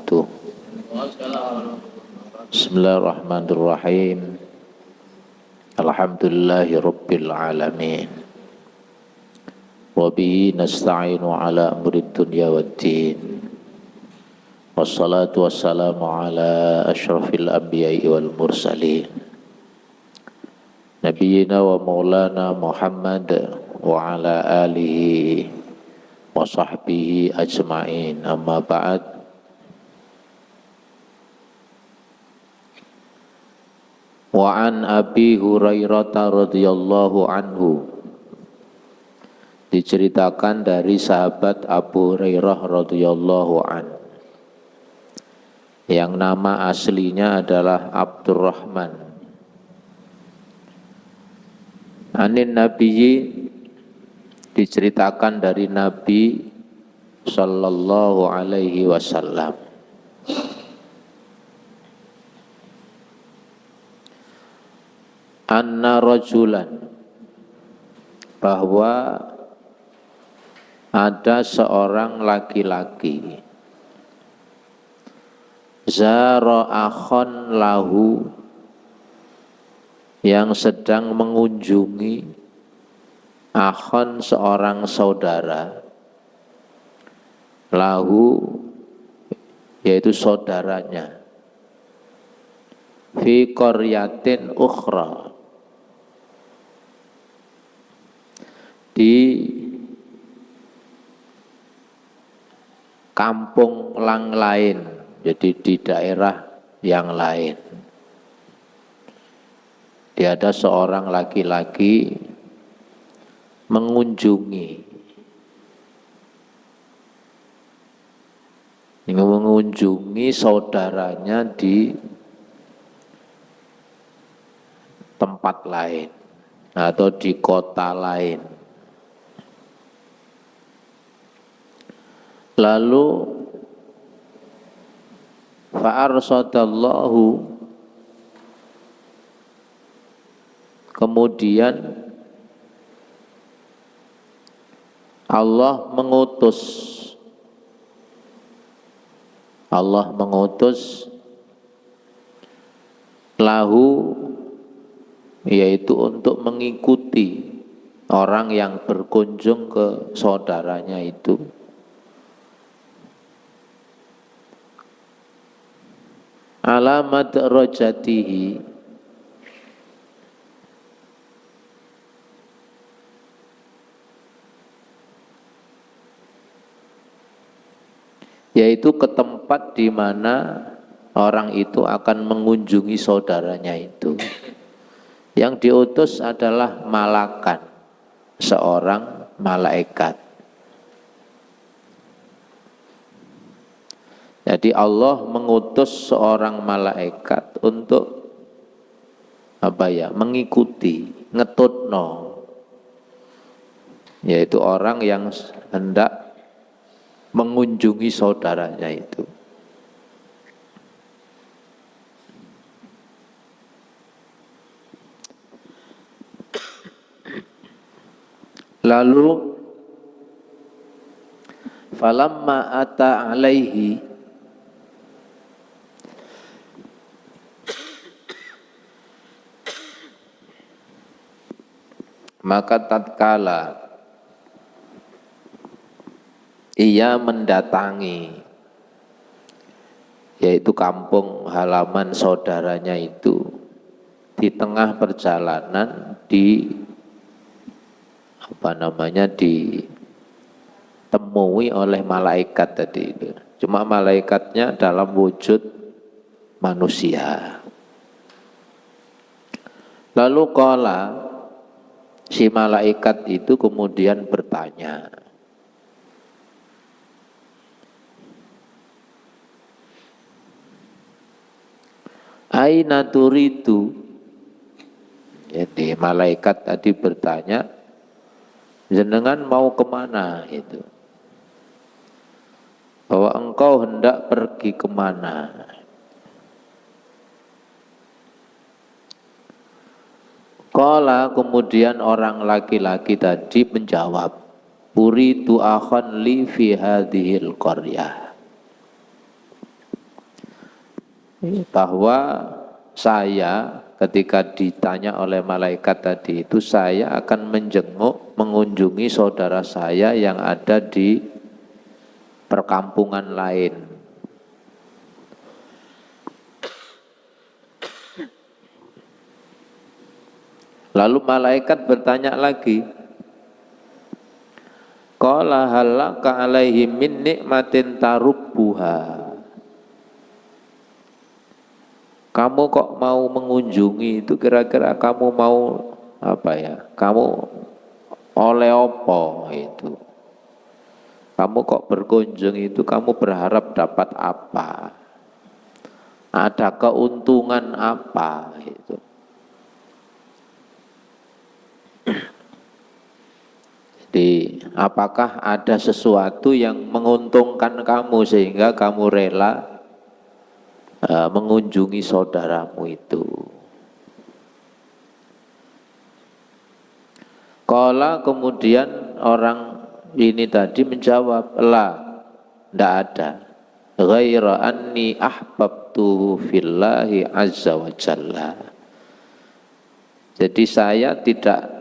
wabarakatuh. Bismillahirrahmanirrahim. Alhamdulillahi rabbil alamin. Wa bihi nasta'inu ala amri dunya waddin. Wassalatu wassalamu ala asyrafil anbiya'i wal mursalin. Nabiyyina wa maulana Muhammad wa ala alihi wa sahbihi ajma'in. Amma ba'd. Wa an Abi Hurairah radhiyallahu anhu, diceritakan dari sahabat Abu Hurairah radhiyallahu anhu yang nama aslinya adalah Abdurrahman. Anin Nabiyyi, diceritakan dari Nabi sallallahu alaihi wasallam. Anna rajulan, bahwa ada seorang laki-laki, zara akhon lahu, yang sedang mengunjungi akhon, seorang saudara, lahu, yaitu saudaranya, fi qaryatin ukhra, di kampung lain, jadi di daerah yang lain. Dia ada seorang laki-laki mengunjungi saudaranya di tempat lain atau di kota lain. Lalu fa'arsadallahu, kemudian Allah mengutus lahu, yaitu untuk mengikuti orang yang berkunjung ke saudaranya itu, alamat rojatihi, yaitu ke tempat di mana orang itu akan mengunjungi saudaranya itu. Yang diutus adalah malakan, seorang malaikat. Jadi Allah mengutus seorang malaikat untuk mengikuti, ngetutno, yaitu orang yang hendak mengunjungi saudaranya itu. Lalu falamma ata alaihi, maka tatkala ia mendatangi, yaitu kampung halaman saudaranya itu, di tengah perjalanan ditemui oleh malaikat tadi itu. Cuma malaikatnya dalam wujud manusia. Lalu qala, si malaikat itu kemudian bertanya, aina turidu. Jadi malaikat tadi bertanya, jenengan mau kemana itu? Bahwa engkau hendak pergi kemana? Qala, kemudian orang laki-laki tadi menjawab, uridu akhan li fi hadhil qaryah. bahwa saya ketika ditanya oleh malaikat tadi itu, saya akan menjenguk, mengunjungi saudara saya yang ada di perkampungan lain. Lalu malaikat bertanya lagi, qala halaka alaihi min nikmatin tarubbuha. Kamu kok mau mengunjungi itu, kira-kira kamu mau apa ya? Kamu oleh apa itu? Kamu kok berkunjung itu, kamu berharap dapat apa? Ada keuntungan apa itu? Jadi apakah ada sesuatu yang menguntungkan kamu sehingga kamu rela mengunjungi saudaramu itu? Qala, kemudian orang ini tadi menjawab, la, tidak ada. Ghaira anni ahbabtu fillahi azza wa jalla. Jadi saya tidak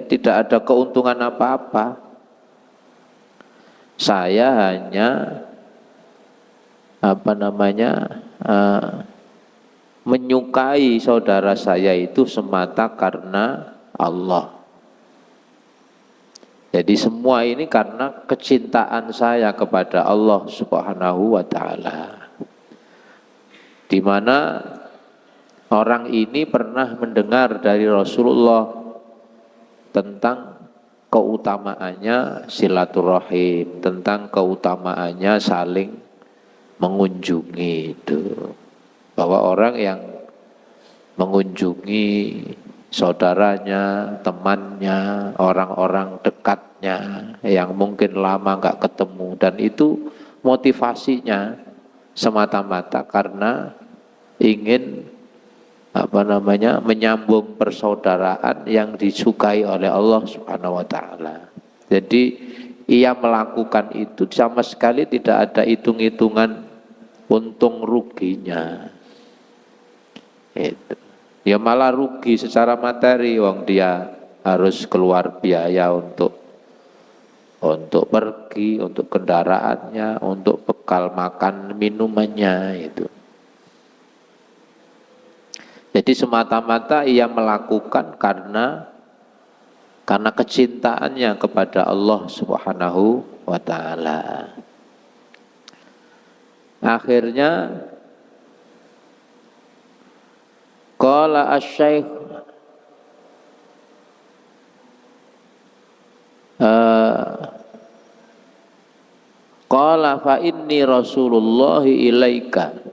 tidak ada keuntungan apa-apa. Saya hanya menyukai saudara saya itu semata karena Allah. Jadi semua ini karena kecintaan saya kepada Allah Subhanahu wa ta'ala. Di mana orang ini pernah mendengar dari Rasulullah tentang keutamaannya silaturahim, tentang keutamaannya saling mengunjungi itu. Bahwa orang yang mengunjungi saudaranya, temannya, orang-orang dekatnya yang mungkin lama nggak ketemu, dan itu motivasinya semata-mata karena ingin menyambung persaudaraan yang disukai oleh Allah Subhanahu wa ta'ala. Jadi ia melakukan itu sama sekali tidak ada hitung-hitungan untung ruginya. Itu. Ya malah rugi secara materi, wong dia harus keluar biaya untuk pergi, untuk kendaraannya, untuk bekal makan minumannya itu. Jadi semata-mata ia melakukan karena kecintaannya kepada Allah Subhanahu wa ta'ala. Akhirnya qala asy-syaikh qala fa inni rasulullahi ilaika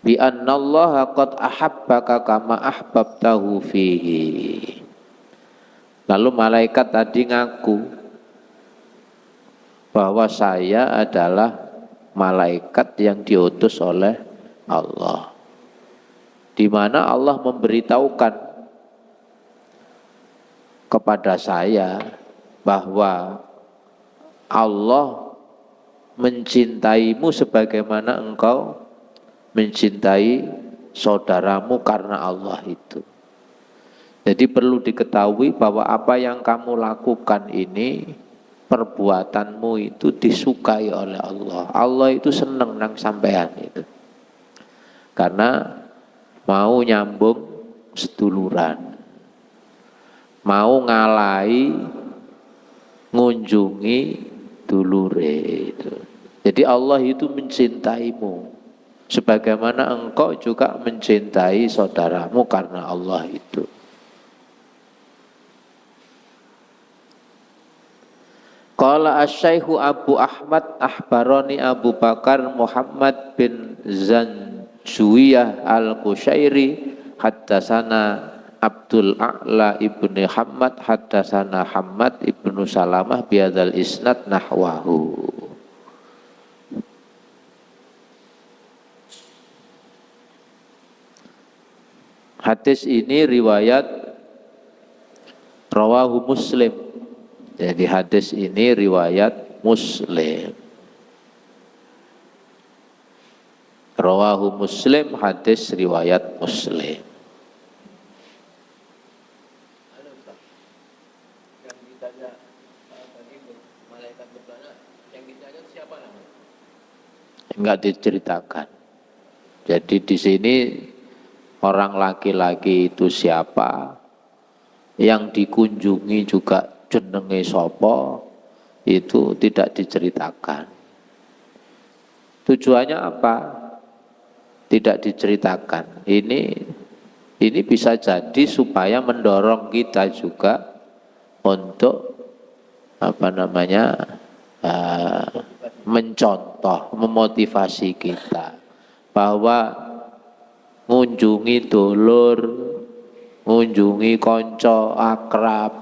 bi annallaha qad ahabbaka kama ahbabtahu fihi. Lalu malaikat tadi ngaku bahwa saya adalah malaikat yang diutus oleh Allah, di mana Allah memberitahukan kepada saya bahwa Allah mencintaimu sebagaimana engkau mencintai saudaramu karena Allah itu. Jadi perlu diketahui bahwa apa yang kamu lakukan ini, perbuatanmu itu disukai oleh Allah. Allah itu seneng nang sampean itu. Karena mau nyambung seduluran, mau ngalai ngunjungi dulure itu. Jadi Allah itu mencintaimu sebagaimana engkau juga mencintai saudaramu karena Allah itu. Qala asy-syaikhu Abu Ahmad akhbarani Abu Bakar Muhammad bin Zanjuiyah al-Qushairi haddatsana Abdul A'la ibni Hammad haddatsana Hammad ibnu Salamah bihadzal isnad nahwahu. Hadis ini riwayat rawahu Muslim. Jadi hadis ini riwayat Muslim. Rawahu Muslim, hadis riwayat Muslim. Yang ditanya tadi malaikat bertanya, yang ditanya siapa namanya? Enggak diceritakan. Jadi di sini orang laki-laki itu siapa, yang dikunjungi juga jenenge sapa, itu tidak diceritakan. Tujuannya apa? Tidak diceritakan. Ini bisa jadi supaya mendorong kita juga untuk mencontoh, memotivasi kita bahwa ngunjungi dulur, mengunjungi konco akrab,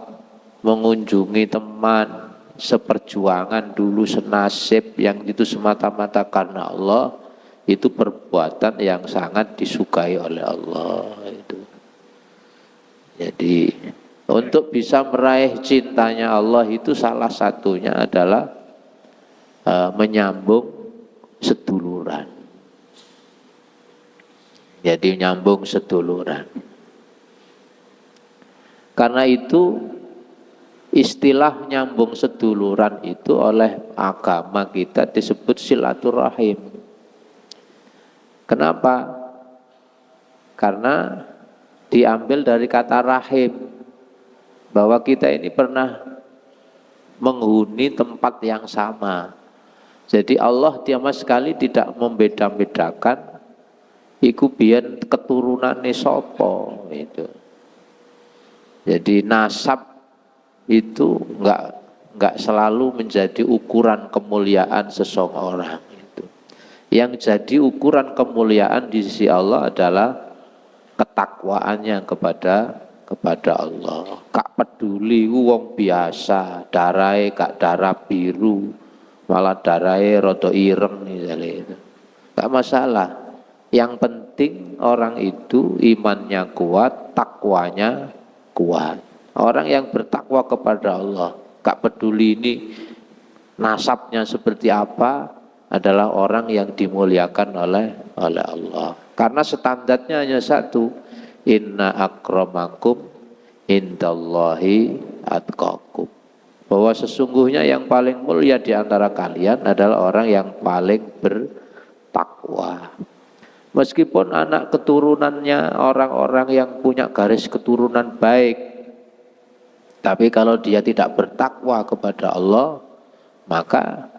mengunjungi teman seperjuangan dulu senasib yang itu semata-mata karena Allah, itu perbuatan yang sangat disukai oleh Allah itu. Jadi untuk bisa meraih cintanya Allah itu salah satunya adalah menyambung seduluran. Jadi nyambung seduluran. Karena itu istilah nyambung seduluran itu oleh agama kita disebut silaturahim. Kenapa? Karena diambil dari kata rahim, bahwa kita ini pernah menghuni tempat yang sama. Jadi Allah tiama sekali tidak membeda-bedakan iku biyen keturunane sapa itu. Jadi nasab itu enggak selalu menjadi ukuran kemuliaan seseorang itu. Yang jadi ukuran kemuliaan di sisi Allah adalah ketakwaannya kepada Allah. Kak peduli wong biasa, darahe kak darah biru, malah darahe rada ireng misalnya itu. Enggak masalah. Yang penting orang itu imannya kuat, takwanya kuat. Orang yang bertakwa kepada Allah, gak peduli ini nasabnya seperti apa, adalah orang yang dimuliakan oleh Allah. Karena standarnya hanya satu, inna akramakum indallahi atqakum. Bahwa sesungguhnya yang paling mulia di antara kalian adalah orang yang paling bertakwa. Meskipun anak keturunannya orang-orang yang punya garis keturunan baik, tapi kalau dia tidak bertakwa kepada Allah, maka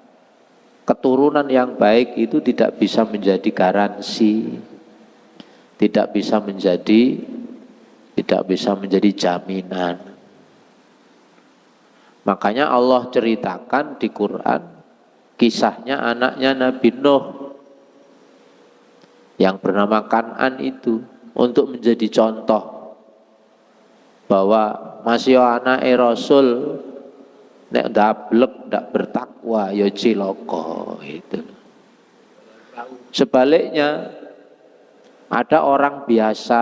keturunan yang baik itu tidak bisa menjadi garansi, tidak bisa menjadi jaminan. Makanya Allah ceritakan di Quran kisahnya anaknya Nabi Nuh yang bernama Kan'an itu untuk menjadi contoh bahwa masih anak Rasul nek ndablek ndak bertakwa ya cilaka itu. Sebaliknya ada orang biasa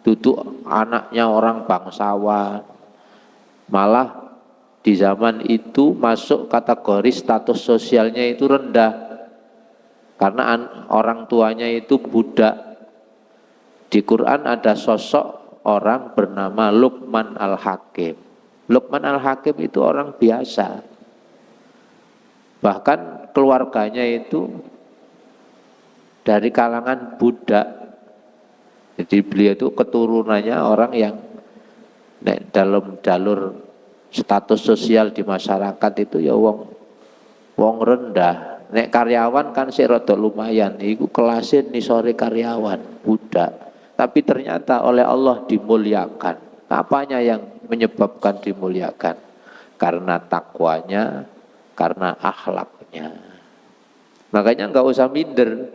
duduk anaknya orang bangsawan, malah di zaman itu masuk kategori status sosialnya itu rendah karena orang tuanya itu budak. Di Quran ada sosok orang bernama Luqman Al-Hakim. Luqman Al-Hakim itu orang biasa. Bahkan keluarganya itu dari kalangan budak. Jadi beliau itu keturunannya orang yang dalam jalur status sosial di masyarakat itu ya wong rendah. Nek karyawan kan sik rada lumayan, iku kelasnya nisore karyawan, budak. Tapi ternyata oleh Allah dimuliakan. Apanya yang menyebabkan dimuliakan? Karena takwanya, karena akhlaknya. Makanya enggak usah minder,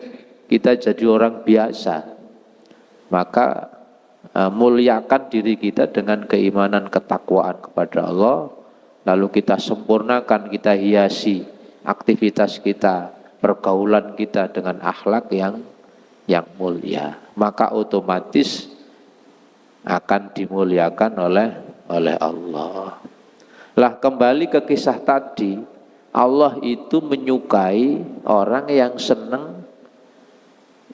kita jadi orang biasa. Maka muliakan diri kita dengan keimanan ketakwaan kepada Allah, lalu kita sempurnakan, kita hiasi aktivitas kita, pergaulan kita dengan akhlak yang mulia, maka otomatis akan dimuliakan oleh Allah. Lah kembali ke kisah tadi, Allah itu menyukai orang yang senang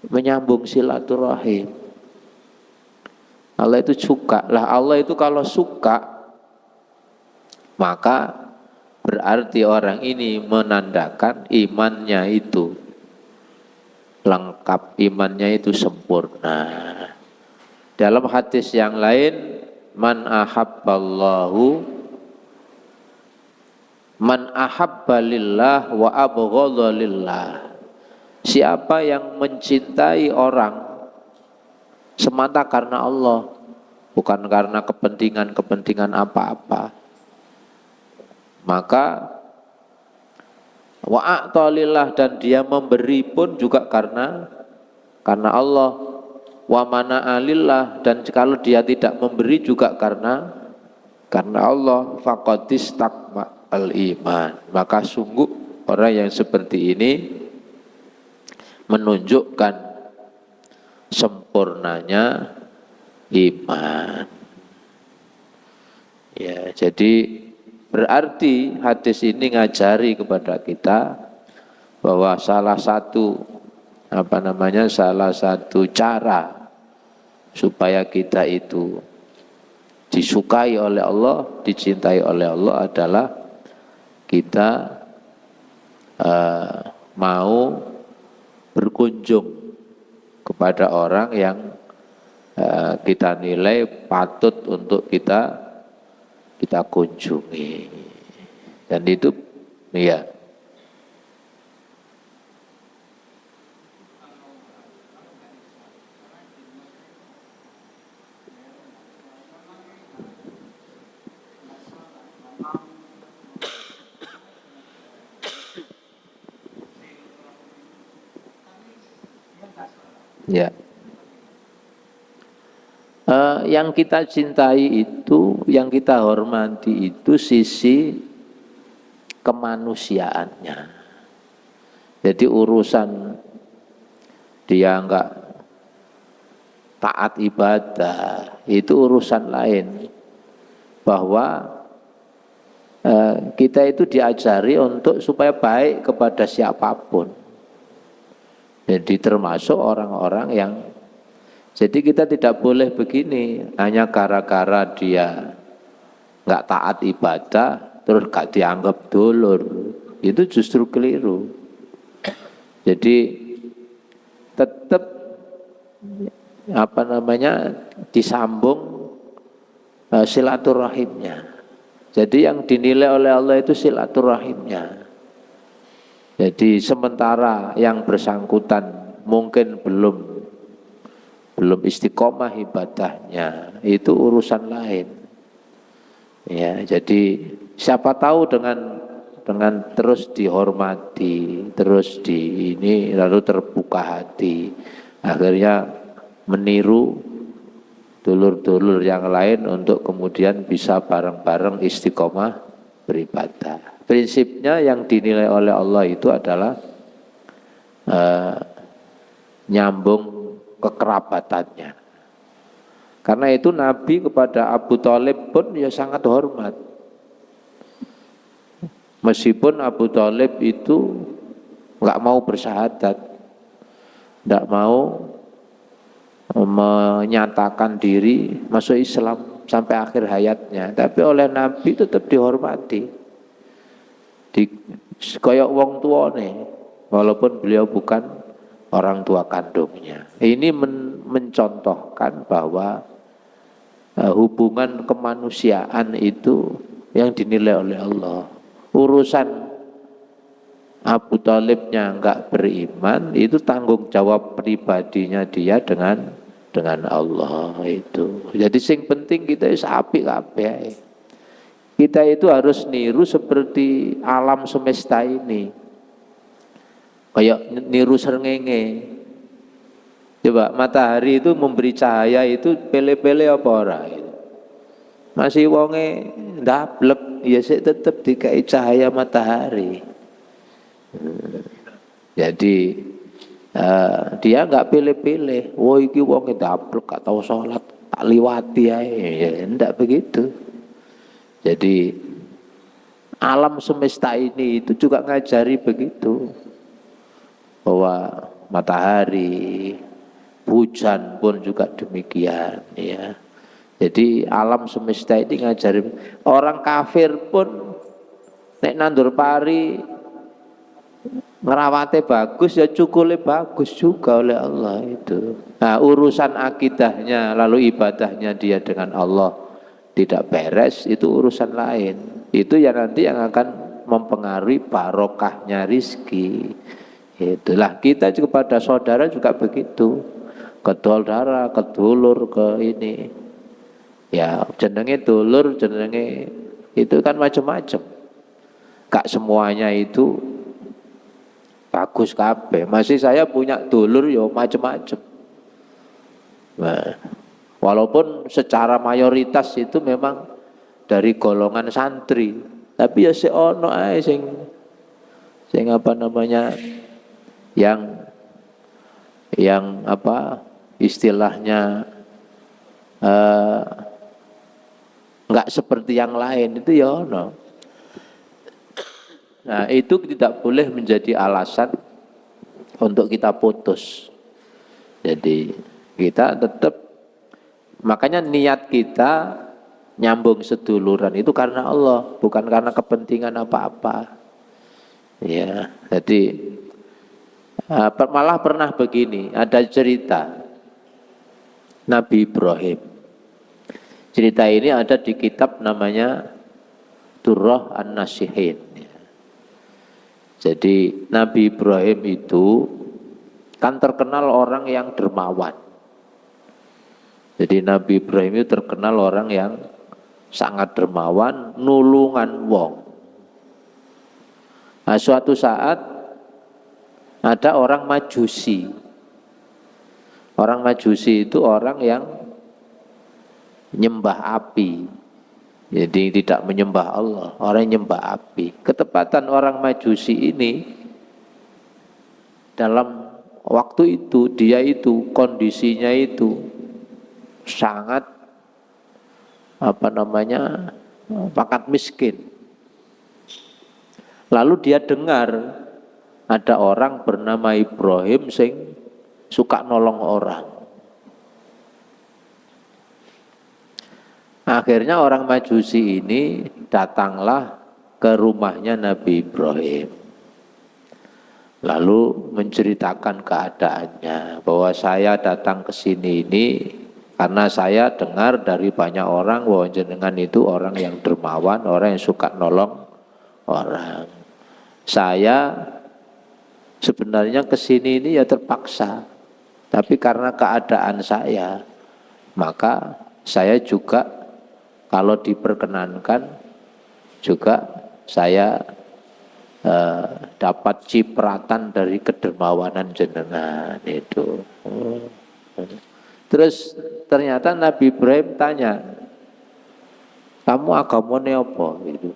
menyambung silaturahim. Allah itu suka. Lah Allah itu kalau suka, maka berarti orang ini menandakan imannya itu lengkap, imannya itu sempurna. Dalam hadis yang lain, man ahabba lillah wa abghadha lillah. Siapa yang mencintai orang semata karena Allah, bukan karena kepentingan apa-apa, maka wa a'ta lillah, dan dia memberi pun juga karena Allah. Wa mana'a lillah, dan kalau dia tidak memberi juga karena Allah. Faqad istakma al iman, maka sungguh orang yang seperti ini menunjukkan sempurnanya iman. Ya, jadi berarti hadis ini ngajari kepada kita bahwa salah satu cara supaya kita itu disukai oleh Allah, dicintai oleh Allah adalah kita mau berkunjung kepada orang yang kita nilai patut untuk kita kunjungi. Dan itu ya. Ya. Yang kita cintai itu, yang kita hormati itu sisi kemanusiaannya. Jadi urusan dia enggak taat ibadah itu urusan lain. Bahwa kita itu diajari untuk supaya baik kepada siapapun. Jadi termasuk orang-orang yang, jadi kita tidak boleh begini hanya gara-gara dia nggak taat ibadah terus gak dianggap dulur, itu justru keliru. Jadi tetap disambung silaturahimnya. Jadi yang dinilai oleh Allah itu silaturahimnya. Jadi sementara yang bersangkutan mungkin belum istiqomah ibadahnya, itu urusan lain. Ya, jadi siapa tahu dengan terus dihormati, terus lalu terbuka hati, akhirnya meniru dulur-dulur yang lain untuk kemudian bisa bareng-bareng istiqomah beribadah. Prinsipnya yang dinilai oleh Allah itu adalah nyambung kekerabatannya. Karena itu Nabi kepada Abu Thalib pun ya sangat hormat. Meskipun Abu Thalib itu nggak mau bersyahadat, nggak mau menyatakan diri masuk Islam sampai akhir hayatnya, tapi oleh Nabi tetap dihormati. Koyok wong tuane, walaupun beliau bukan orang tua kandungnya. Ini mencontohkan bahwa hubungan kemanusiaan itu yang dinilai oleh Allah. Urusan Abu Thalibnya enggak beriman, itu tanggung jawab pribadinya dia dengan Allah itu. Jadi sing penting kita wis apik kabeh. Kita itu harus niru seperti alam semesta ini. Kayak niru srengenge. Coba matahari itu memberi cahaya itu pele-pele apa ora? Masih wonge ndablek ya sik tetep dikai cahaya matahari. Jadi dia enggak pilih-pilih. Wah iki wonge ndablek gak tau salat, tak liwati ae. Ya enggak begitu. Jadi alam semesta ini itu juga ngajari begitu, bahwa matahari hujan pun juga demikian ya. Jadi alam semesta ini ngajarin orang kafir pun nek nandur pari ngerawate bagus ya cukule bagus juga oleh Allah itu. Nah, urusan akidahnya lalu ibadahnya dia dengan Allah tidak beres itu urusan lain. Itu yang nanti yang akan mempengaruhi barokahnya rizki. Itulah kita juga pada saudara juga begitu. Kedoldarah, kedulur ke ini. Ya jenenge dulur, jenenge itu kan macam-macam. Gak semuanya itu bagus kabeh. Masih saya punya dulur yo macam-macam. Nah, walaupun secara mayoritas itu memang dari golongan santri, tapi ya seono ae sing apa namanya yang apa istilahnya enggak seperti yang lain itu ya ono. Nah, itu tidak boleh menjadi alasan untuk kita putus. Jadi kita tetap, makanya niat kita nyambung seduluran itu karena Allah, bukan karena kepentingan apa-apa. Ya, jadi malah pernah begini, ada cerita Nabi Ibrahim. Cerita ini ada di kitab namanya Durrah An-Nasihin. Jadi Nabi Ibrahim itu kan terkenal orang yang dermawan. Jadi Nabi Ibrahim itu terkenal orang yang sangat dermawan, nulungan wong. Nah, suatu saat ada orang Majusi. Orang Majusi itu orang yang nyembah api. Jadi tidak menyembah Allah, orang yang nyembah api. Ketepatan orang Majusi ini dalam waktu itu dia itu kondisinya itu sangat apa namanya pangkat miskin. Lalu dia dengar ada orang bernama Ibrahim sing suka nolong orang. Akhirnya orang Majusi ini datanglah ke rumahnya Nabi Ibrahim. Lalu menceritakan keadaannya bahwa saya datang ke sini ini karena saya dengar dari banyak orang bahwa jenengan itu orang yang dermawan, orang yang suka nolong orang. Saya sebenarnya ke sini ini ya terpaksa. Tapi karena keadaan saya, maka saya juga kalau diperkenankan juga saya dapat cipratan dari kedermawanan jenengan itu. Terus ternyata Nabi Ibrahim tanya, kamu agamanya apa? Gitu.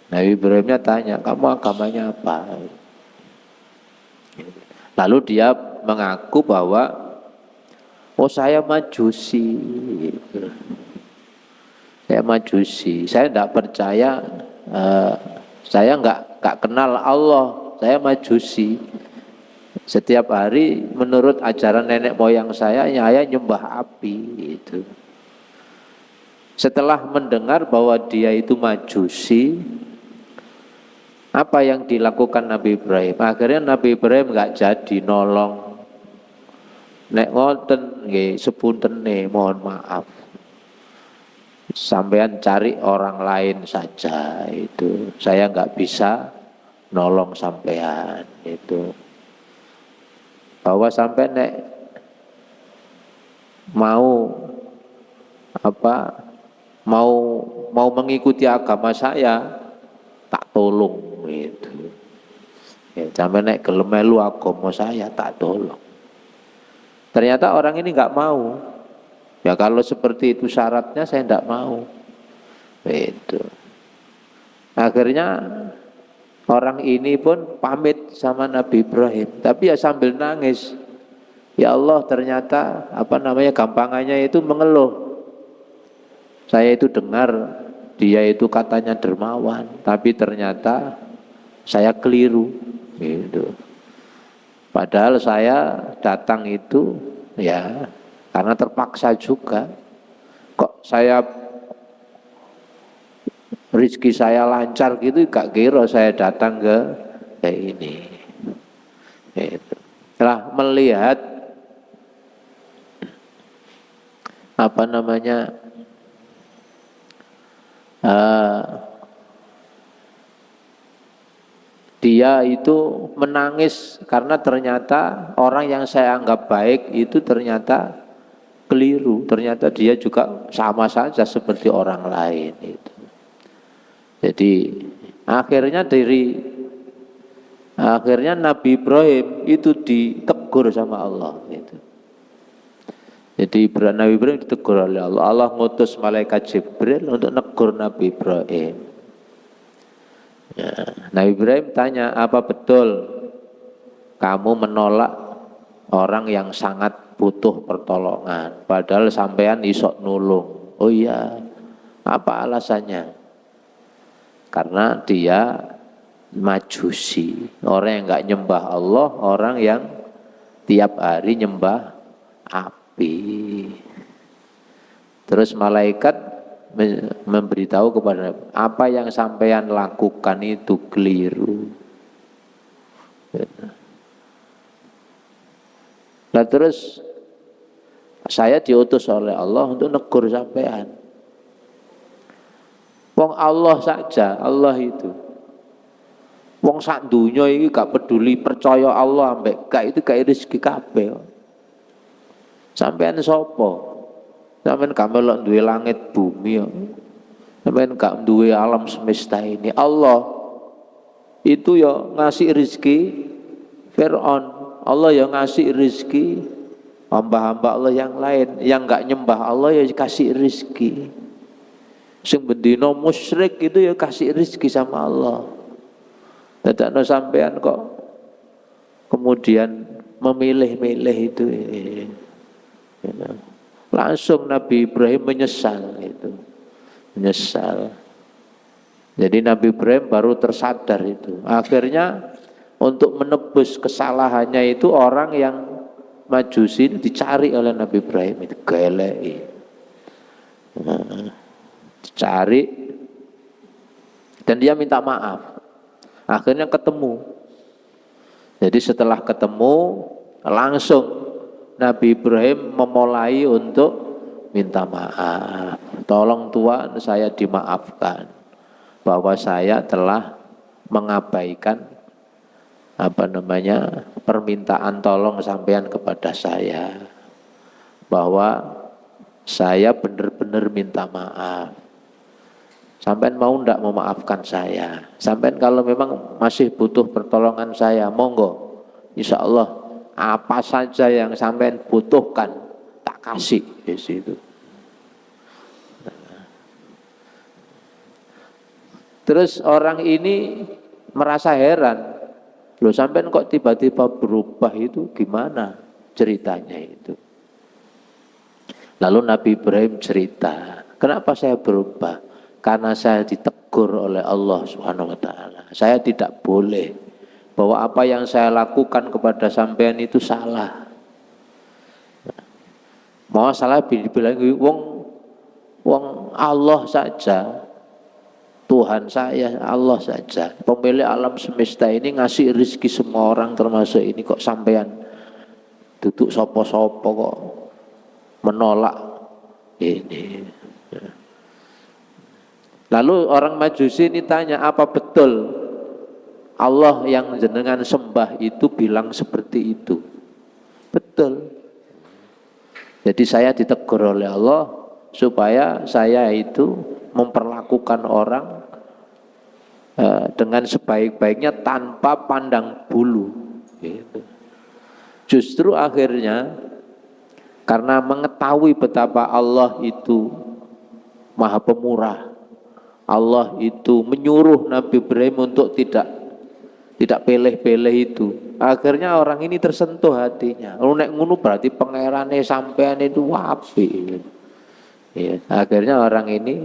Nabi Ibrahimnya tanya, kamu agamanya apa? Lalu dia mengaku bahwa, oh saya Majusi. Gitu. Saya Majusi, saya tidak percaya, saya nggak kenal Allah, saya Majusi. Setiap hari menurut ajaran nenek moyang saya nyembah api. Gitu. Setelah mendengar bahwa dia itu Majusi, apa yang dilakukan Nabi Ibrahim? Akhirnya Nabi Ibrahim nggak jadi nolong. Nek ngoten nggih sepuntene, mohon maaf. Sampean cari orang lain saja itu. Saya nggak bisa nolong sampean itu. Bahwa sampai nek mau apa? Mau mengikuti agama saya tak tolong itu. Ya, sampai nek gelem melu agama saya tak tolong. Ternyata orang ini nggak mau. Ya kalau seperti itu syaratnya saya tidak mau. Itu. Akhirnya orang ini pun pamit sama Nabi Ibrahim, tapi ya sambil nangis. Ya Allah, ternyata apa namanya gampangannya itu mengeluh. Saya itu dengar dia itu katanya dermawan, tapi ternyata saya keliru. Gitu. Padahal saya datang itu ya karena terpaksa juga. Kok saya rezeki saya lancar gitu, gak kira saya datang ke kayak ini. Gitu. Setelah melihat apa namanya dia itu menangis karena ternyata orang yang saya anggap baik itu ternyata keliru. Ternyata dia juga sama saja seperti orang lain itu. Jadi akhirnya Nabi Ibrahim itu ditegur sama Allah gitu. Jadi Nabi Ibrahim ditegur oleh Allah. Allah ngutus malaikat Jibril untuk negur Nabi Ibrahim. Ya, Nabi Ibrahim tanya, apa betul kamu menolak orang yang sangat butuh pertolongan, padahal sampean isok nulung? Oh iya, apa alasannya? Karena dia Majusi, orang yang nggak nyembah Allah, orang yang tiap hari nyembah api. Terus malaikat memberitahu kepada apa yang sampean lakukan itu keliru. Nah terus saya diutus oleh Allah untuk negur sampean. Wong Allah saja, Allah itu. Wong sak dunya iki gak peduli percaya Allah ambek gak itu gak rezeki kabeh. Sampean sapa? Sampeyan gak melok duwe langit bumi ya. Sampeyan gak duwe alam semesta ini. Allah itu ya ngasih rezeki Fir'aun. Allah ya ngasih rezeki hamba-hamba Allah yang lain. Yang gak nyembah Allah ya kasih rezeki. Sing bendina musyrik itu ya kasih rezeki sama Allah. Dadakno sampeyan kok kemudian memilih-milih itu. Langsung Nabi Ibrahim menyesal itu. Menyesal. Jadi Nabi Ibrahim baru tersadar itu. Akhirnya untuk menebus kesalahannya itu orang yang Majusi ini dicari oleh Nabi Ibrahim itu gelei. Dicari dan dia minta maaf. Akhirnya ketemu. Jadi setelah ketemu langsung Nabi Ibrahim memulai untuk minta maaf. Tolong Tuhan saya dimaafkan bahwa saya telah mengabaikan permintaan tolong sampean kepada saya. Bahwa saya benar-benar minta maaf. Sampean mau ndak memaafkan saya? Sampean kalau memang masih butuh pertolongan saya, monggo. Insya Allah apa saja yang sampean butuhkan tak kasih di situ. Terus orang ini merasa heran, loh sampean kok tiba-tiba berubah itu gimana ceritanya itu? Lalu Nabi Ibrahim cerita, kenapa saya berubah? Karena saya ditegur oleh Allah Subhanahu wa taala. Saya tidak boleh bahwa apa yang saya lakukan kepada sampean itu salah. Mau salah dibilang wong Allah saja, Tuhan saya Allah saja, pemilik alam semesta ini ngasih rezeki semua orang termasuk ini, kok sampean duduk sopo-sopo kok menolak ini. Lalu orang Majusi ini tanya, apa betul Allah yang jenengan sembah itu bilang seperti itu? Betul. Jadi saya ditegur oleh Allah supaya saya itu memperlakukan orang dengan sebaik-baiknya tanpa pandang bulu. Gitu. Justru akhirnya karena mengetahui betapa Allah itu Maha Pemurah, Allah itu menyuruh Nabi Ibrahim untuk tidak pilih-pilih itu. Akhirnya orang ini tersentuh hatinya. Nek ngono berarti pangerane sampean itu apik. Ya, akhirnya orang ini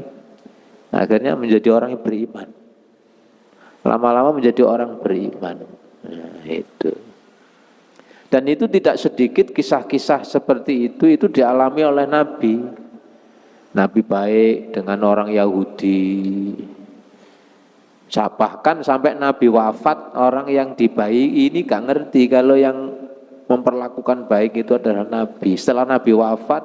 menjadi orang yang beriman. Lama-lama menjadi orang beriman. Nah, itu. Dan itu tidak sedikit kisah-kisah seperti itu dialami oleh Nabi. Nabi baik dengan orang Yahudi. Bahkan sampai Nabi wafat, orang yang dibaik ini gak ngerti kalau yang memperlakukan baik itu adalah Nabi. Setelah Nabi wafat,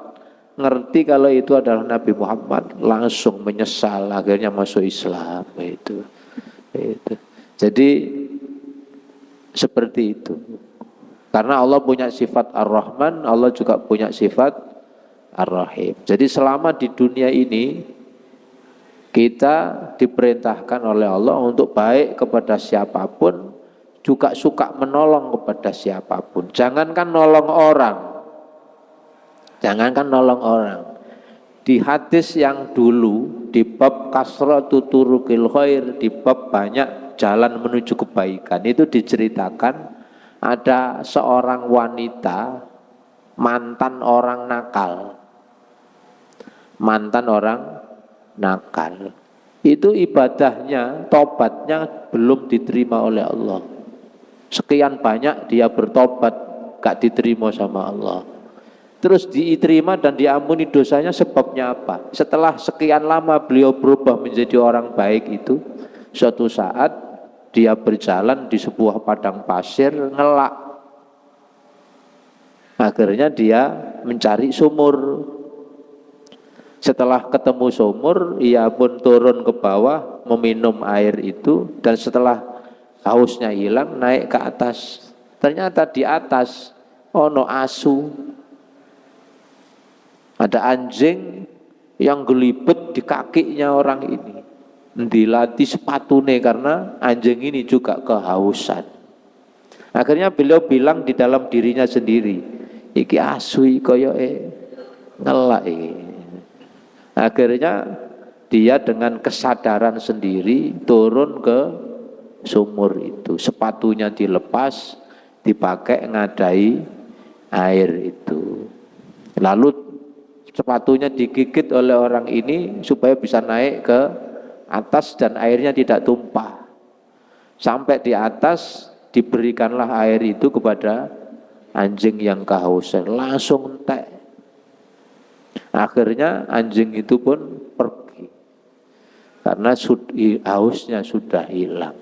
ngerti kalau itu adalah Nabi Muhammad, langsung menyesal, akhirnya masuk Islam. Itu. Jadi seperti itu. Karena Allah punya sifat Ar-Rahman, Allah juga punya sifat Ar-Rahim. Jadi selama di dunia ini kita diperintahkan oleh Allah untuk baik kepada siapapun, juga suka menolong kepada siapapun. Jangankan nolong orang. Di hadis yang dulu, di bab kasratu turukil khair, di bab banyak jalan menuju kebaikan, itu diceritakan ada seorang wanita mantan orang nakal. Itu ibadahnya, tobatnya belum diterima oleh Allah. Sekian banyak dia bertobat, gak diterima sama Allah. Terus diterima dan diampuni dosanya, sebabnya apa? Setelah sekian lama beliau berubah menjadi orang baik itu, suatu saat dia berjalan di sebuah padang pasir, ngelak. Akhirnya dia mencari sumur. Setelah ketemu sumur, ia pun turun ke bawah meminum air itu, dan setelah hausnya hilang, naik ke atas. Ternyata di atas ono asu. Ada anjing yang gelibet di kakinya orang ini. Dilatih sepatune karena anjing ini juga kehausan. Akhirnya beliau bilang di dalam dirinya sendiri, iki asu koyoke ngelak iki. Akhirnya dia dengan kesadaran sendiri turun ke sumur itu. Sepatunya dilepas, dipakai ngadai air itu. Lalu sepatunya digigit oleh orang ini supaya bisa naik ke atas dan airnya tidak tumpah. Sampai di atas diberikanlah air itu kepada anjing yang kehausan, langsung entek. Akhirnya anjing itu pun pergi karena hausnya sudah hilang.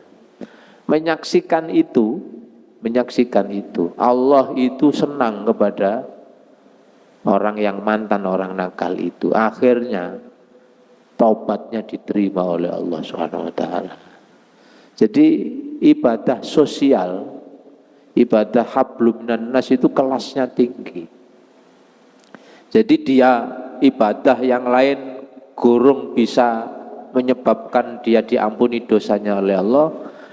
Menyaksikan itu, Allah itu senang kepada orang yang mantan orang nakal itu. Akhirnya taubatnya diterima oleh Allah SWT. Jadi ibadah sosial, ibadah hablum minan nas itu kelasnya tinggi. Jadi dia ibadah yang lain gurung bisa menyebabkan dia diampuni dosanya oleh Allah.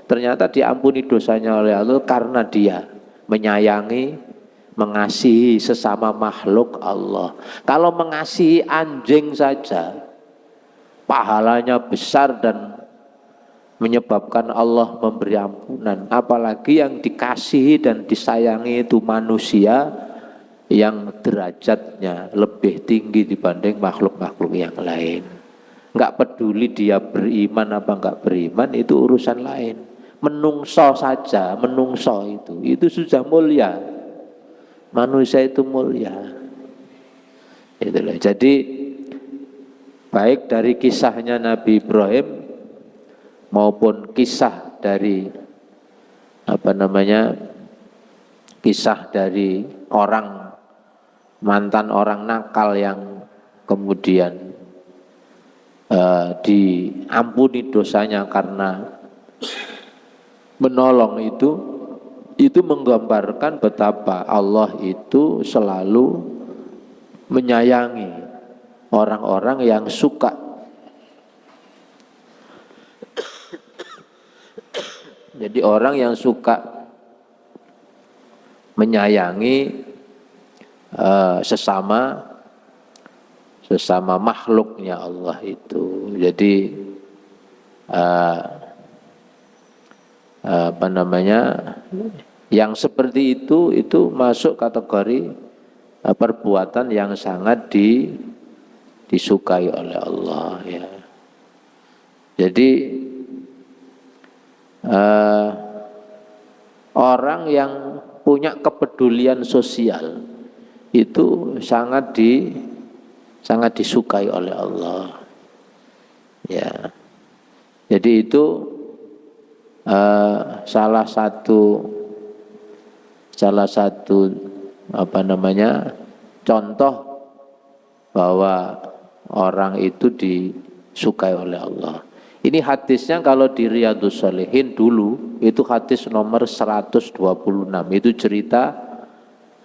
Ternyata diampuni dosanya oleh Allah karena dia menyayangi, mengasihi sesama makhluk Allah. Kalau mengasihi anjing saja pahalanya besar dan menyebabkan Allah memberi ampunan, apalagi yang dikasihi dan disayangi itu manusia yang derajatnya lebih tinggi dibanding makhluk-makhluk yang lain. Enggak peduli dia beriman apa enggak beriman, itu urusan lain. Menungso saja, menungso itu sudah mulia. Manusia itu mulia. Itulah. Jadi baik dari kisahnya Nabi Ibrahim maupun kisah dari kisah dari mantan orang nakal yang kemudian diampuni dosanya karena menolong itu menggambarkan betapa Allah itu selalu menyayangi orang-orang yang suka jadi orang yang suka menyayangi sesama makhluknya Allah itu. Jadi yang seperti itu masuk kategori perbuatan yang sangat disukai oleh Allah ya. Jadi orang yang punya kepedulian sosial itu sangat disukai oleh Allah. Ya. Jadi itu salah satu contoh bahwa orang itu disukai oleh Allah. Ini hadisnya kalau di Riyadhus Shalihin dulu itu hadis nomor 126. Itu cerita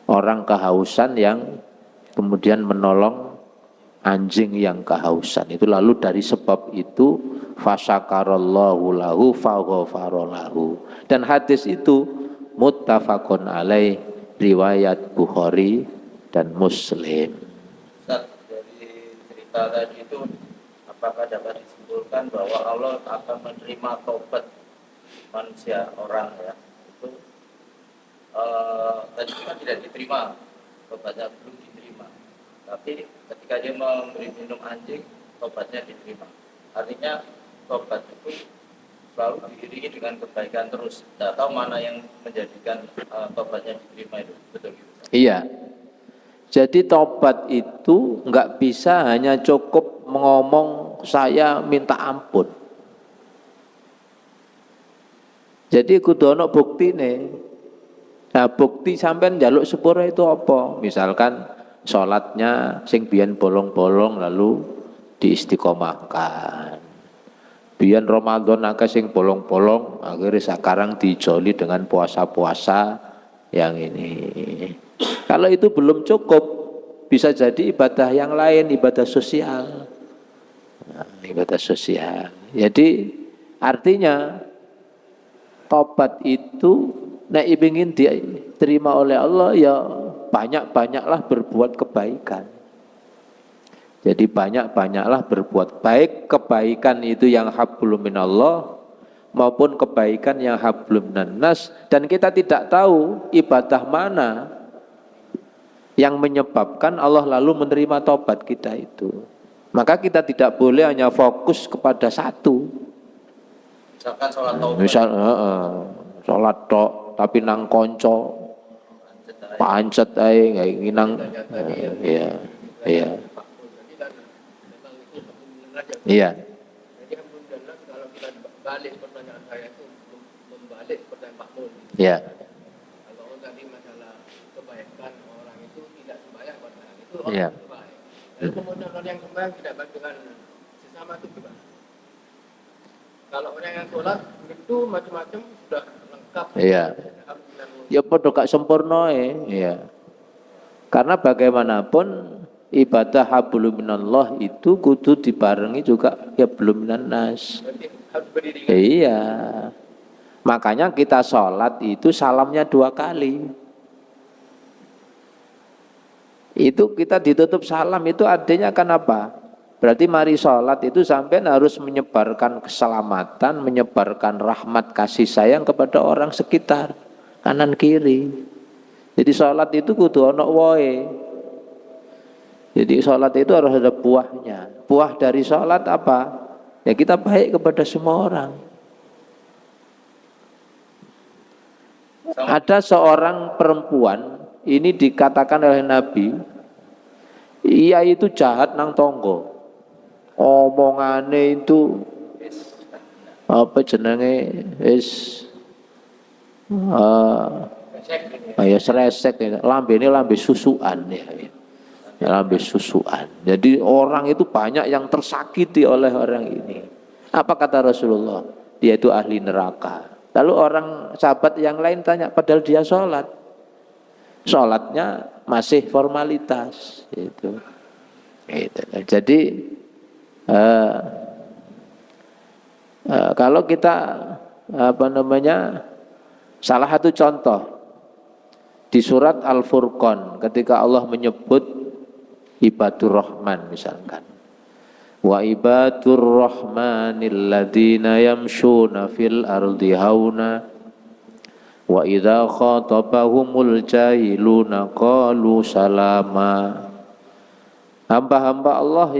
orang kehausan yang kemudian menolong anjing yang kehausan. Itu lalu dari sebab itu fasyakarallahu lahu faghfaralahu. Dan hadis itu muttafaqun alaih, riwayat Bukhari dan Muslim. Ustaz, dari cerita tadi itu apakah dapat disimpulkan bahwa Allah akan menerima taubat manusia orang ya? Itu tadi kan tidak diterima, taubatnya belum diterima. Tapi ketika dia memberi minum anjing, taubatnya diterima. Artinya taubat itu selalu diiringi dengan kebaikan terus. Tidak tahu mana yang menjadikan taubatnya diterima itu. Betul gitu? Iya. Jadi taubat itu enggak bisa hanya cukup ngomong saya minta ampun. Jadi kudu ana buktine. Nah, bukti sampean njaluk sepura itu apa? Misalkan sholatnya sing biyen bolong-bolong lalu diistiqomahkan. Biyen Ramadan akeh sing bolong-bolong, akhirnya sekarang dijoli dengan puasa-puasa yang ini. Kalau itu belum cukup, bisa jadi ibadah yang lain, ibadah sosial. Nah, ibadah sosial. Jadi artinya tobat itu nek ingin diterima oleh Allah ya banyak-banyaklah berbuat kebaikan. Jadi banyak-banyaklah berbuat baik, kebaikan itu yang hablum minallah maupun kebaikan yang hablum minannas, dan kita tidak tahu ibadah mana yang menyebabkan Allah lalu menerima tobat kita itu. Maka kita tidak boleh hanya fokus kepada satu. Misalkan sholat taubat. Sholat tok tapi nang konco pancet ae kayak nang iya. Jadi alhamdulillah kalau kita balik pertanyaan saya itu membalik pertanyaan Pak Mun. Iya. Kalau tadi masalah kebaikan orang itu tidak sembahyang padahal itu Iya. orang baik. Lalu kemudian orang yang sembahyang tidak baik dengan sesama itu gimana? Kalau orang yang sholat itu macam-macam sudah lengkap. Iya. Ya padha gak sempurna ya. Karena bagaimanapun ibadah hablum minallah itu kudu dibarengi juga ya belum minannas. Harus berdiri. Iya. Makanya kita sholat itu salamnya 2 kali. Itu kita ditutup salam itu artinya kan apa? Berarti mari sholat itu sampai harus menyebarkan keselamatan, menyebarkan rahmat kasih sayang kepada orang sekitar, kanan kiri. Jadi sholat itu kudu ono woe. Jadi sholat itu harus ada buahnya. Buah dari sholat apa? Ya kita baik kepada semua orang. Ada seorang perempuan, ini dikatakan oleh Nabi, ia itu jahat nang tonggo. Omongane itu apa jenenge wis ya sresek ya. Lambene lambe susuan ya. Lambe susuan. Jadi orang itu banyak yang tersakiti oleh orang ini. Apa kata Rasulullah? Dia itu ahli neraka. Lalu orang sahabat yang lain tanya, padahal dia sholat. Sholatnya masih formalitas. Gitu. Jadi kalau kita salah satu contoh di surat Al-Furqan ketika Allah menyebut ibadur rahman misalkan, wa ibadur rahmanil ladzina yamshuna fil ardi hauna wa idza khatabahumul jahiluna qalu salama. Hamba-hamba Allah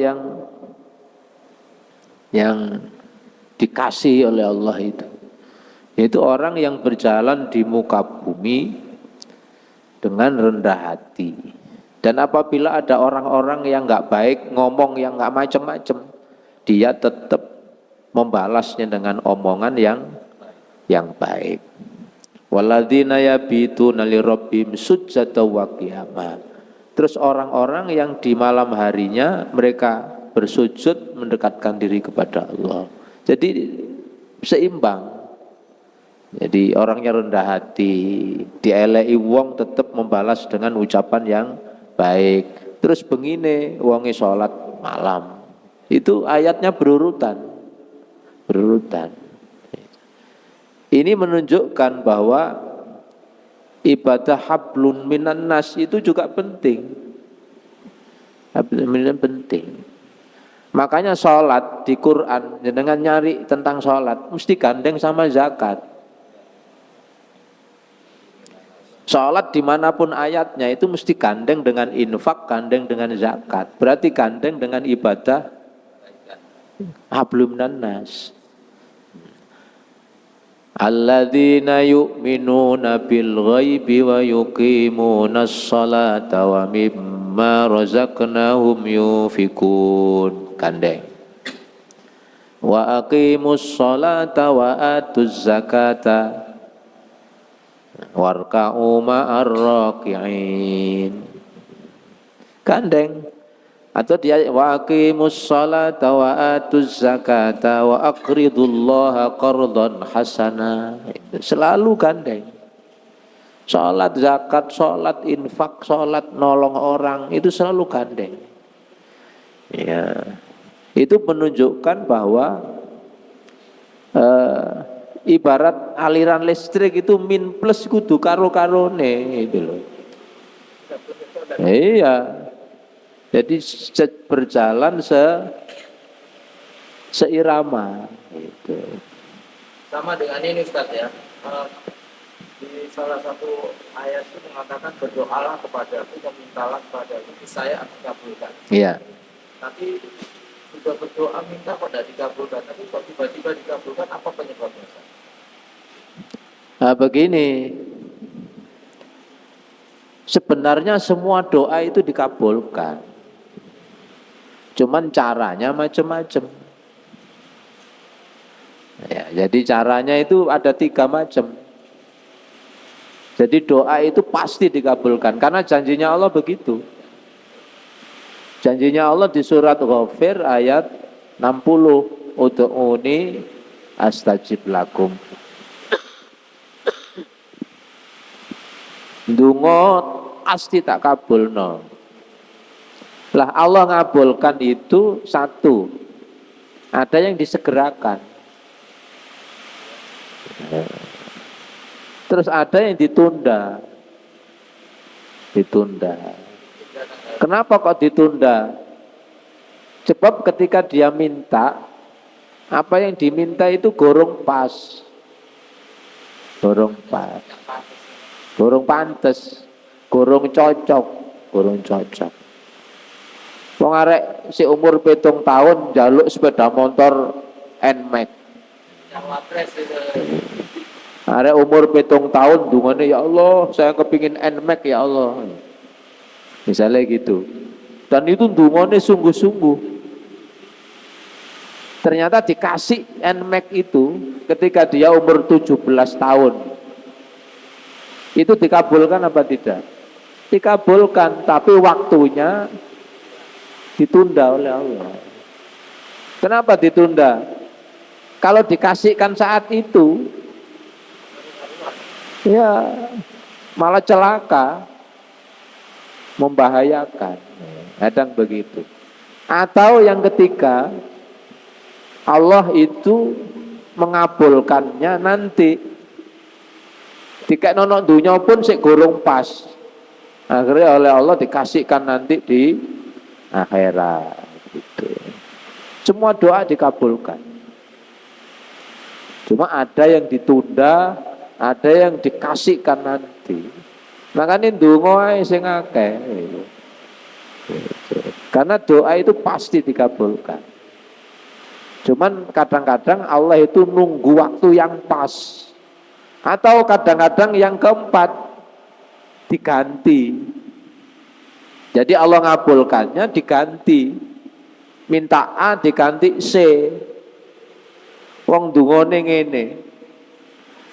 yang dikasihi oleh Allah itu, yaitu orang yang berjalan di muka bumi dengan rendah hati. Dan apabila ada orang-orang yang nggak baik, ngomong yang nggak macam-macam, dia tetap membalasnya dengan omongan yang baik. Walladzina yabituna lirabbihim sujjatan wa qiyama. Terus orang-orang yang di malam harinya mereka bersujud mendekatkan diri kepada Allah. Jadi seimbang. Jadi orangnya rendah hati, dieleki wong tetap membalas dengan ucapan yang baik. Terus begini, wonge sholat malam. Itu ayatnya berurutan. Ini menunjukkan bahwa ibadah hablun minan nas itu juga penting. Hablun minan penting. Makanya sholat di Quran, dengan nyari tentang sholat, mesti gandeng sama zakat. Sholat dimanapun ayatnya itu mesti gandeng dengan infak, gandeng dengan zakat. Berarti gandeng dengan ibadah hablum minan nas. Alladzina yu'minuna bil ghaibi wa yuqimunas salata wa mimma razaqnahum yunfikun. Gandeng. Wa aqimus salata wa atuz zakata warka'u ma'ar raki'in. Gandeng. Atau dia wa aqimus salata wa atuz zakata wa aqridullaha qardan hasana. Selalu gandeng. Salat zakat, salat infak, salat nolong orang itu selalu gandeng. Ya. Itu menunjukkan bahwa ibarat aliran listrik itu min plus kudu karo-karone itu loh. Iya. Jadi berjalan seirama gitu. Sama dengan ini Ustaz ya. Di salah satu ayat itu mengatakan berdoalah kepadaku, memintalah kepadaku, saya akan kabulkan. Iya. Tapi sudah berdoa minta kok tidak dikabulkan, tapi kok tiba-tiba dikabulkan, apa penyebabnya Ustaz? Nah, begini. Sebenarnya semua doa itu dikabulkan. Cuman caranya macam-macam. Ya, jadi caranya itu ada 3 macam. Jadi doa itu pasti dikabulkan karena janjinya Allah begitu. Janjinya Allah di surat Ghafir ayat 60, ud'uni astajib lakum. Ndonga pasti tak kabulno. Lah Allah ngabulkan itu 1. Ada yang disegerakan. Terus ada yang ditunda. Kenapa kok ditunda? Sebab ketika dia minta, apa yang diminta itu gorong pas. Gorong pantes, gorong cocok. Wong arek si umur 7 tahun njaluk sepeda motor NMAX. Yang wapres itu. Arek umur 7 tahun dungane, ya Allah, saya kepingin NMAX ya Allah. Misalnya gitu. Dan itu dungane sungguh-sungguh. Ternyata dikasih NMAX itu ketika dia umur 17 tahun. Itu dikabulkan apa tidak? Dikabulkan, tapi waktunya ditunda oleh Allah. Kenapa ditunda? Kalau dikasihkan saat itu, ya malah celaka, membahayakan. Kadang begitu. Atau yang ketiga, Allah itu mengabulkannya nanti. Dikek nono dunya pun sik gorong pas. Akhirnya oleh Allah dikasihkan nanti di akhirat gitu. Semua doa dikabulkan. Cuma ada yang ditunda, ada yang dikasihkan nanti. Makanya ndonga ae sing akeh. Karena doa itu pasti dikabulkan. Cuman kadang-kadang Allah itu nunggu waktu yang pas. Atau kadang-kadang yang keempat, diganti. Jadi Allah ngabulkannya diganti. Minta A diganti C. Wong dungane ngene.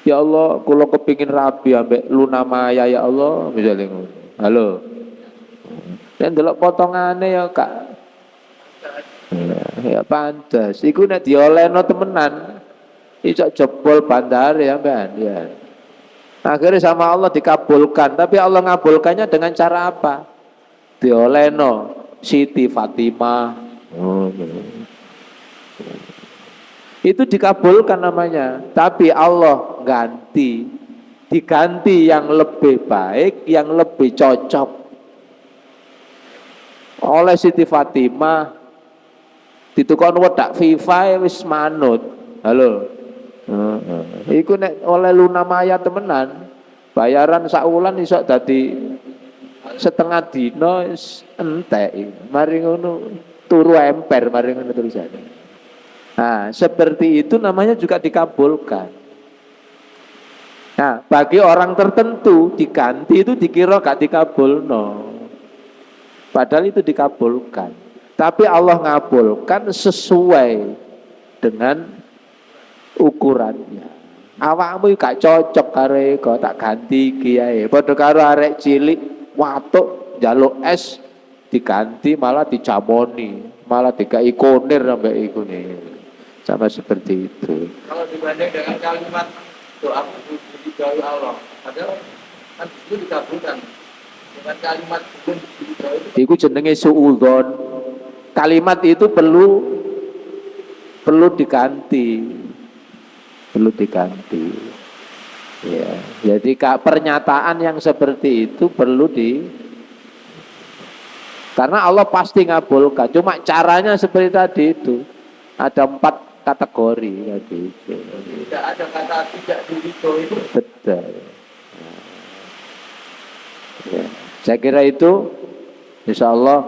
Ya Allah, kula kepingin rabi ambek Luna Maya ya Allah, misalnya ngono. Halo. Dan delok potongane ya Kak. Ya pantes. Iku nek diolehno temenan, iso jebol bandar ya Mbak. Ya. Akhirnya sama Allah dikabulkan, tapi Allah ngabulkannya dengan cara apa? Diolehno Siti Fatimah. Itu dikabulkan namanya, tapi Allah ganti, diganti yang lebih baik, yang lebih cocok. Oleh Siti Fatimah ditukon wedak FIFA wis manut. Halo. Iku nek oleh Luna Maya temenan, bayaran sak wulan iso dadi setengah dino entek. Mari ngono turu emper mari ngono tulisane. Nah, seperti itu namanya juga dikabulkan. Nah, bagi orang tertentu diganti itu dikira gak dikabulno. Padahal itu dikabulkan. Tapi Allah ngabulkan sesuai dengan ukurannya. Awakmu gak cocok karo eko, tak ganti kiai. Padha karo arek cilik watuk njaluk es diganti malah dicamoni, malah dikai konir sampai iku nih. Sama seperti itu. Kalau dibanding dengan kalimat doa diridhoi Allah, padahal kan itu dikabulkan. Dengan kalimat diridhoi itu Iku jenenge suudzon. Kalimat itu perlu diganti. Perlu diganti. Ya, jadi pernyataan yang seperti itu perlu karena Allah pasti ngabulkan. Cuma caranya seperti tadi itu. Ada 4 kategori tadi itu. tidak ada kata tidak diridhoi itu. Betul. Ya. Saya kira itu insya Allah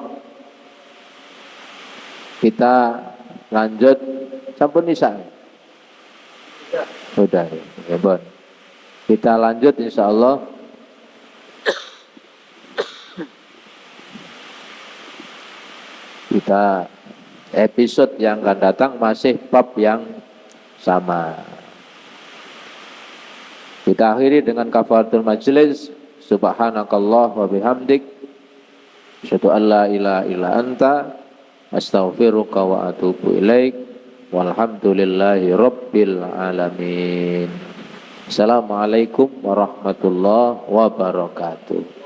kita lanjut sampun Isa. Sudah ya Bon. Kita lanjut insya Allah. Kita episode yang akan datang masih bab yang sama. Kita akhiri dengan kafaratul majlis. Subhanakallah wa bihamdik, asyhadu an la ilaha illa anta, astaghfiruka wa atubu ilaik. Walhamdulillahi rabbil alamin. Assalamualaikum warahmatullahi wabarakatuh.